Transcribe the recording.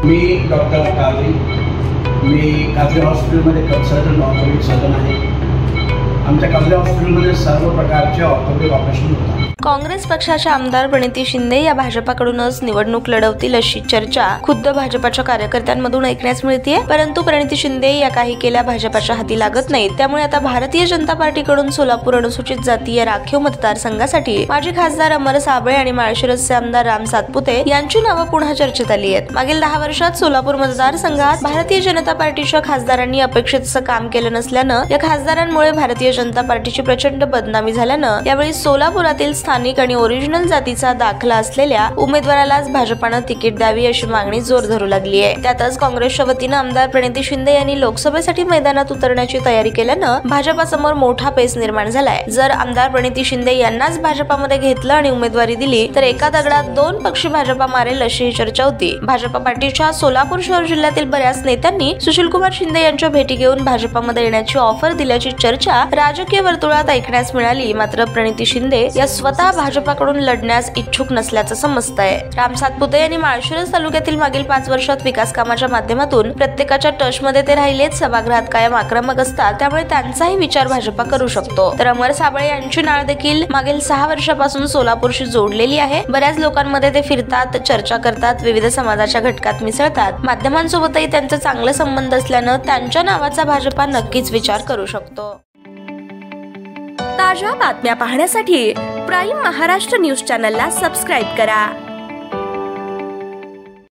मी doctor काजरी, मी काजरी हॉस्पिटलमध्ये consultant orthopaedic surgeon आहे। आमच्या काजरी हॉस्पिटलमध्ये सर्व प्रकारचे ऑर्थोपेडिक ऑपरेशन होतात। काँग्रेस पक्षाच्या आमदार प्रणिती शिंदे या भाजपाकडूनच निवडणूक लढवतील अशी चर्चा खुद्द भाजपाच्या कार्यकर्त्यांमधून ऐकण्यास मिळते। परंतु प्रणिती शिंदे या काही केल्या भाजपाच्या हाती लागत नाहीत। त्यामुळे आता भारतीय जनता पार्टीकडून सोलापूर अनुसूचित जातीय राखीव मतदारसंघासाठी माजी खासदार अमर साबळे आणि माळशिरसचे आमदार राम सातपुते यांची नावं पुन्हा चर्चेत आली आहेत। मागील 10 वर्षात सोलापूर मतदारसंघात भारतीय जनता पार्टीच्या खासदारांनी अपेक्षित असं काम केलं नसल्यानं या खासदारांमुळे भारतीय जनता पार्टीची प्रचंड बदनामी झाल्यानं यावेळी सोलापुरातील स्थानिक आणि ओरिजिनल जातीचा दाखला असलेल्या उमेदवारालाच भाजपानं तिकीट द्यावी अशी मागणी जोर धरू लागली आहे। त्यातच काँग्रेसच्या वतीनं आमदार प्रणिती शिंदे यांनी लोकसभेसाठी मैदानात उतरण्याची तयारी केल्यानं भाजपासमोर मोठा पेच निर्माण झालाय। जर आमदार प्रणिती शिंदे यांनाच भाजपामध्ये घेतलं आणि उमेदवारी दिली तर एका दगडात 2 पक्षी भाजपा मारेल अशी चर्चा होती। भाजपा पार्टीच्या सोलापूर शहर जिल्ह्यातील बऱ्याच नेत्यांनी सुशीलकुमार शिंदे यांच्या भेटी घेऊन भाजपामध्ये येण्याची ऑफर दिल्याची चर्चा राजकीय वर्तुळात ऐकण्यास मिळाली। मात्र प्रणिती शिंदे या स्वतः भाजपाकडून लढण्यास इच्छुक नसल्याचं समजतंय। राम सातपुते यांनी माळशिरस तालुक्यातील मागील 5 वर्षात विकास कामाच्या माध्यमातून प्रत्येकाच्या टचमध्ये ते राहिलेत। सभागृहात कायम आक्रमक असतात, त्यामुळे त्यांचाही विचार भाजपा करू शकतो। तर अमर साबळे यांची नाळ देखील मागील 6 वर्षापासून सोलापूरशी जोडलेली आहे। बऱ्याच लोकांमध्ये ते फिरतात, चर्चा करतात, विविध समाजाच्या घटकात मिसळतात। माध्यमांसोबतही त्यांचे चांगले संबंध असल्यानं त्यांच्या नावाचा भाजपा नक्कीच विचार करू शकतो। ताज्या बातम्या पाहण्यासाठी प्राईम महाराष्ट्र न्यूज चॅनलला सबस्क्राईब करा।